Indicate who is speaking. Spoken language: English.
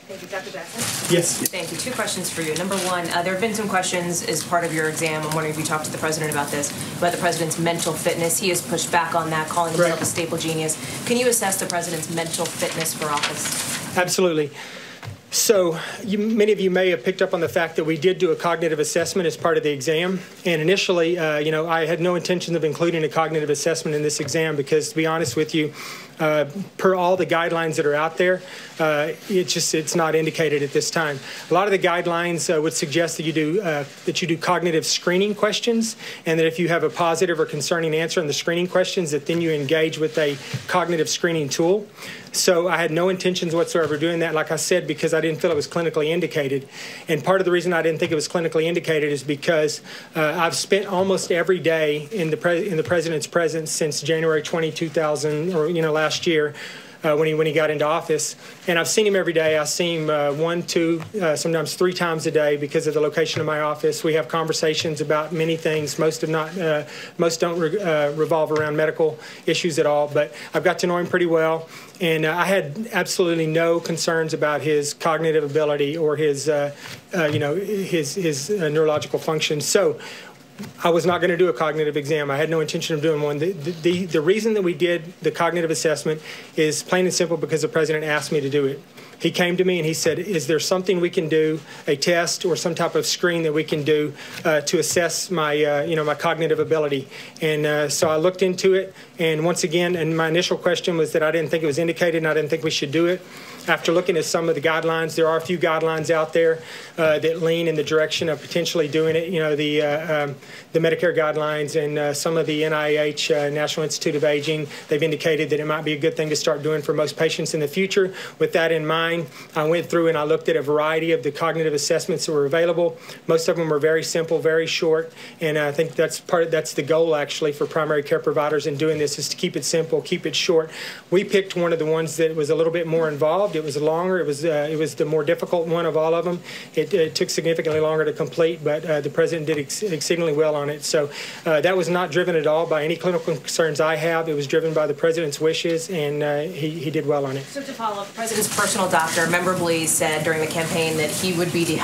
Speaker 1: Thank you. Dr. Jackson?
Speaker 2: Yes.
Speaker 1: Thank you. Two questions for you. Number one, there have been some questions as part of your exam. I'm wondering if you talked to the president about this, about the president's mental fitness. He has pushed back on that, calling himself a staple genius. Can you assess the president's mental fitness for office?
Speaker 2: Absolutely. So many of you may have picked up on the fact that we did do a cognitive assessment as part of the exam. And initially, I had no intention of including a cognitive assessment in this exam because, to be honest with you, per all the guidelines that are out there, it's not indicated at this time. A lot of the guidelines would suggest that you do cognitive screening questions, and that if you have a positive or concerning answer in the screening questions, that then you engage with a cognitive screening tool. So I had no intentions whatsoever doing that, like I said, because I didn't feel it was clinically indicated. And part of the reason I didn't think it was clinically indicated is because I've spent almost every day in the president's presence since January 20, 2000, or last year. When he got into office, and I've seen him every day. I see him 1, 2, sometimes 3 times a day because of the location of my office. We have conversations about many things. Most don't revolve around medical issues at all. But I've got to know him pretty well, and I had absolutely no concerns about his cognitive ability or his neurological function. So I was not going to do a cognitive exam. I had no intention of doing one. The reason that we did the cognitive assessment is plain and simple because the president asked me to do it. He came to me and he said, is there something we can do, a test or some type of screen that we can do to assess my, my cognitive ability? And so I looked into it. And once again, and my initial question was that I didn't think it was indicated and I didn't think we should do it. After looking at some of the guidelines, there are a few guidelines out there that lean in the direction of potentially doing it. The Medicare guidelines and some of the NIH, National Institute of Aging, they've indicated that it might be a good thing to start doing for most patients in the future. With that in mind, I went through and I looked at a variety of the cognitive assessments that were available. Most of them were very simple, very short, and I think that's the goal actually for primary care providers in doing this, is to keep it simple, keep it short. We picked one of the ones that was a little bit more involved. It was longer. It was the more difficult one of all of them. It took significantly longer to complete, but the president did exceedingly well on it. So that was not driven at all by any clinical concerns I have. It was driven by the president's wishes, and he did well on it.
Speaker 1: So to follow up, the president's personal doctor memorably said during the campaign that he would be the